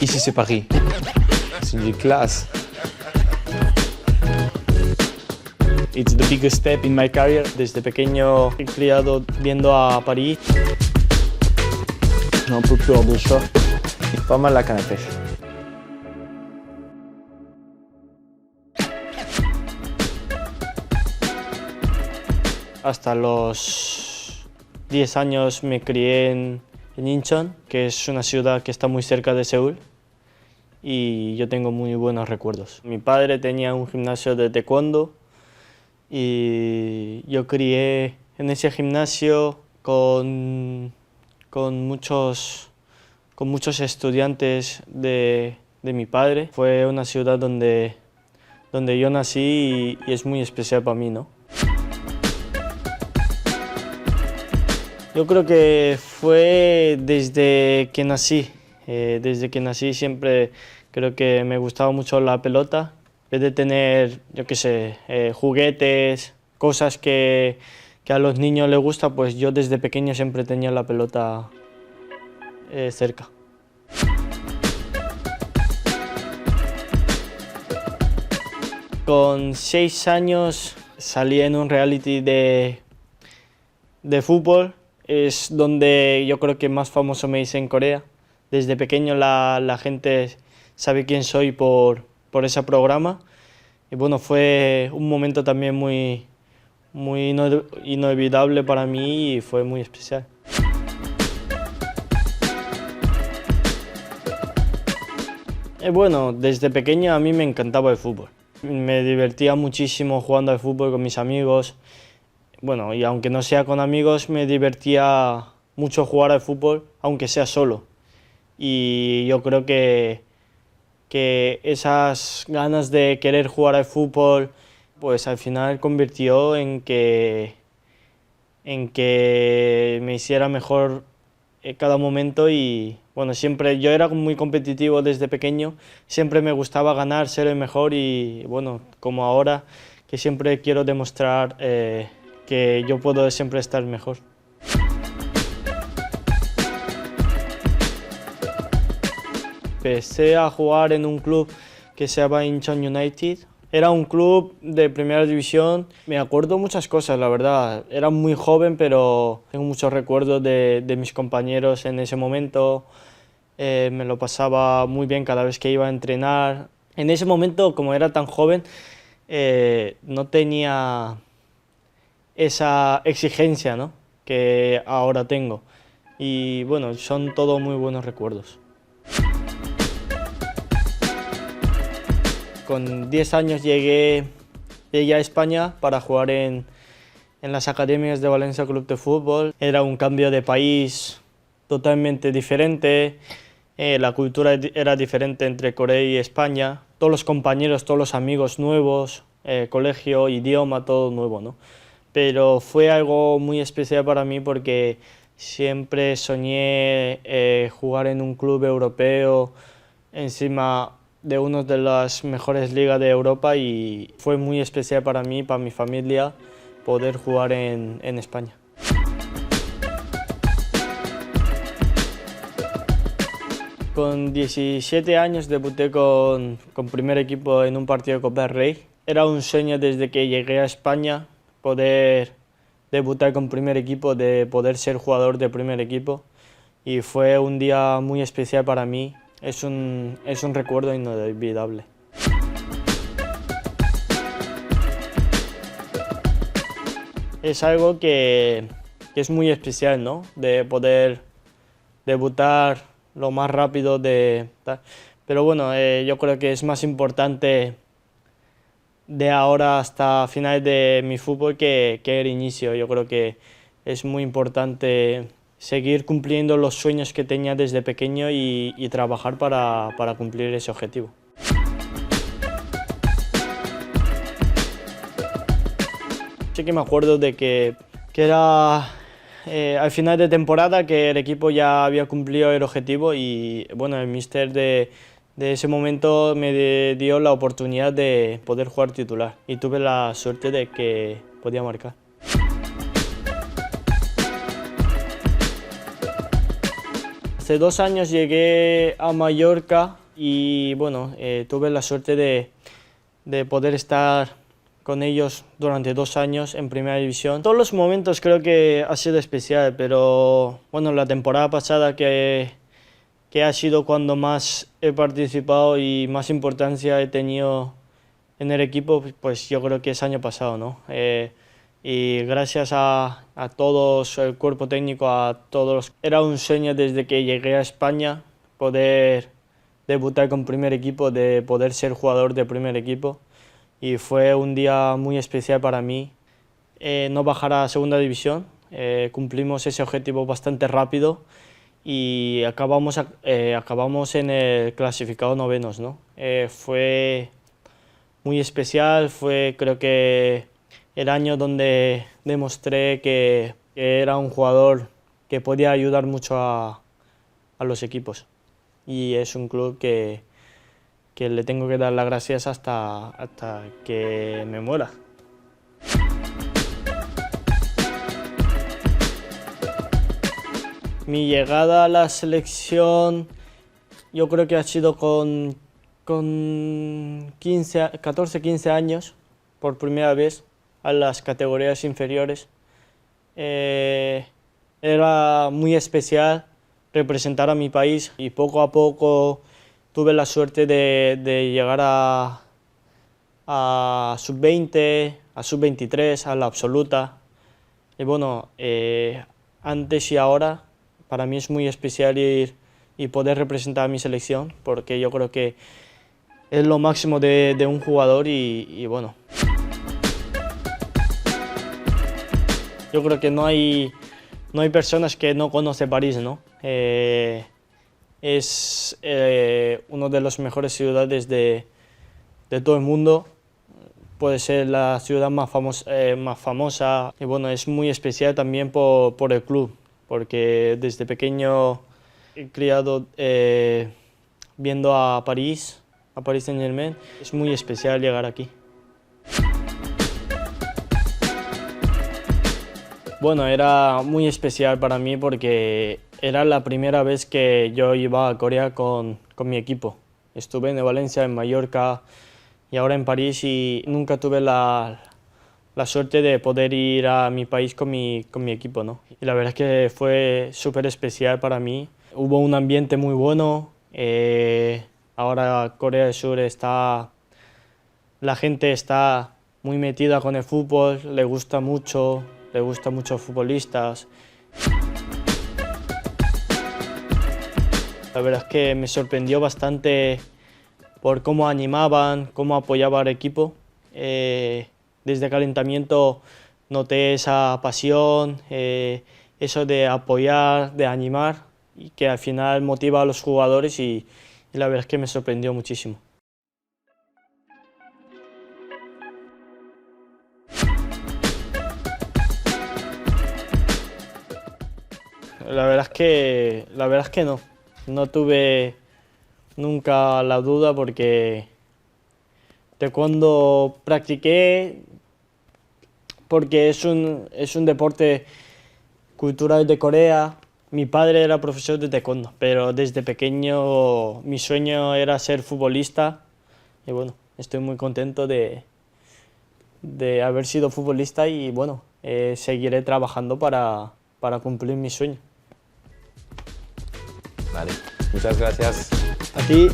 Ici c'est Paris. C'est une classe. It's the biggest step in my career. Desde pequeño he criado viendo a París. J'ai un peu peur de ça. Pas mal la canne à pêche. Hasta los 10 años me crié en Incheon, que es una ciudad que está muy cerca de Seúl, y yo tengo muy buenos recuerdos. Mi padre tenía un gimnasio de taekwondo y yo crié en ese gimnasio con muchos estudiantes de mi padre. Fue una ciudad donde yo nací y es muy especial para mí, ¿no? Yo creo que fue desde que nací. Desde que nací siempre creo que me gustaba mucho la pelota. En vez de tener, yo qué sé, juguetes, cosas que a los niños les gusta, pues yo desde pequeño siempre tenía la pelota cerca. Con 6 años salí en un reality de fútbol. Es donde yo creo que más famoso me hice en Corea. Desde pequeño la gente sabe quién soy por ese programa. Y bueno, fue un momento también muy inolvidable para mí y fue muy especial. Bueno, desde pequeño a mí me encantaba el fútbol. Me divertía muchísimo jugando al fútbol con mis amigos. Bueno, y aunque no sea con amigos, me divertía mucho jugar al fútbol, aunque sea solo. Y yo creo que esas ganas de querer jugar al fútbol, pues al final convirtió en que me hiciera mejor cada momento. Y bueno, siempre yo era muy competitivo desde pequeño, siempre me gustaba ganar, ser el mejor y bueno, como ahora, que siempre quiero demostrar que yo puedo siempre estar mejor. Empecé a jugar en un club que se llama Incheon United. Era un club de primera división. Me acuerdo muchas cosas, la verdad. Era muy joven, pero tengo muchos recuerdos de mis compañeros en ese momento. Me lo pasaba muy bien cada vez que iba a entrenar. En ese momento, como era tan joven, no tenía esa exigencia, ¿no?, que ahora tengo. Y bueno, son todos muy buenos recuerdos. Con 10 años llegué a España para jugar en las academias de Valencia Club de Fútbol. Era un cambio de país totalmente diferente, la cultura era diferente entre Corea y España, todos los compañeros, todos los amigos nuevos, colegio, idioma, todo nuevo, ¿no? Pero fue algo muy especial para mí porque siempre soñé jugar en un club europeo, encima de una de las mejores ligas de Europa, y fue muy especial para mí, para mi familia, poder jugar en España. Con 17 años debuté con primer equipo en un partido de Copa del Rey. Era un sueño desde que llegué a España poder debutar con primer equipo, de poder ser jugador de primer equipo, y fue un día muy especial para mí. Es un recuerdo inolvidable. Es algo que es muy especial, ¿no?, de poder debutar lo más rápido pero bueno, yo creo que es más importante de ahora hasta finales de mi fútbol que el inicio. Yo creo que es muy importante seguir cumpliendo los sueños que tenía desde pequeño y trabajar para cumplir ese objetivo. Sí que me acuerdo de que era al final de temporada, que el equipo ya había cumplido el objetivo, y bueno, el míster de ese momento me dio la oportunidad de poder jugar titular y tuve la suerte de que podía marcar. Hace 2 años llegué a Mallorca y bueno, tuve la suerte de poder estar con ellos durante 2 años en Primera División. Todos los momentos creo que ha sido especial, pero bueno, la temporada pasada que ha sido cuando más he participado y más importancia he tenido en el equipo, pues yo creo que es año pasado, ¿no? Y gracias a todos, el cuerpo técnico, a todos. Era un sueño desde que llegué a España poder debutar con primer equipo, de poder ser jugador de primer equipo. Y fue un día muy especial para mí. No bajar a segunda división, cumplimos ese objetivo bastante rápido y acabamos en el clasificado novenos, ¿no? Fue muy especial, fue creo que el año donde demostré que era un jugador que podía ayudar mucho a los equipos. Y es un club que le tengo que dar las gracias hasta que me muera. Mi llegada a la selección yo creo que ha sido con 14-15 años, por primera vez, a las categorías inferiores. Era muy especial representar a mi país y poco a poco tuve la suerte de llegar a sub-20, a sub-23, a la absoluta. Y bueno, antes y ahora para mí es muy especial ir y poder representar a mi selección, porque yo creo que es lo máximo de un jugador y bueno. Yo creo que no hay personas que no conocen París, ¿no? Es una de las mejores ciudades de todo el mundo. Puede ser la ciudad más famosa y bueno, es muy especial también por el club, porque desde pequeño he criado viendo a París Saint-Germain. Es muy especial llegar aquí. Bueno, era muy especial para mí porque era la primera vez que yo iba a Corea con mi equipo. Estuve en Valencia, en Mallorca y ahora en París y nunca tuve la suerte de poder ir a mi país con mi equipo, ¿no? Y la verdad es que fue súper especial para mí. Hubo un ambiente muy bueno. Ahora Corea del Sur la gente está muy metida con el fútbol, le gusta mucho los futbolistas. La verdad es que me sorprendió bastante por cómo animaban, cómo apoyaban al equipo. Desde calentamiento noté esa pasión, eso de apoyar, de animar, y que al final motiva a los jugadores y la verdad es que me sorprendió muchísimo. La verdad es que no tuve nunca la duda porque taekwondo practiqué porque es un deporte cultural de Corea. Mi padre era profesor de taekwondo, pero desde pequeño mi sueño era ser futbolista y bueno, estoy muy contento de haber sido futbolista y bueno, seguiré trabajando para cumplir mi sueño. Vale, muchas gracias. A ti.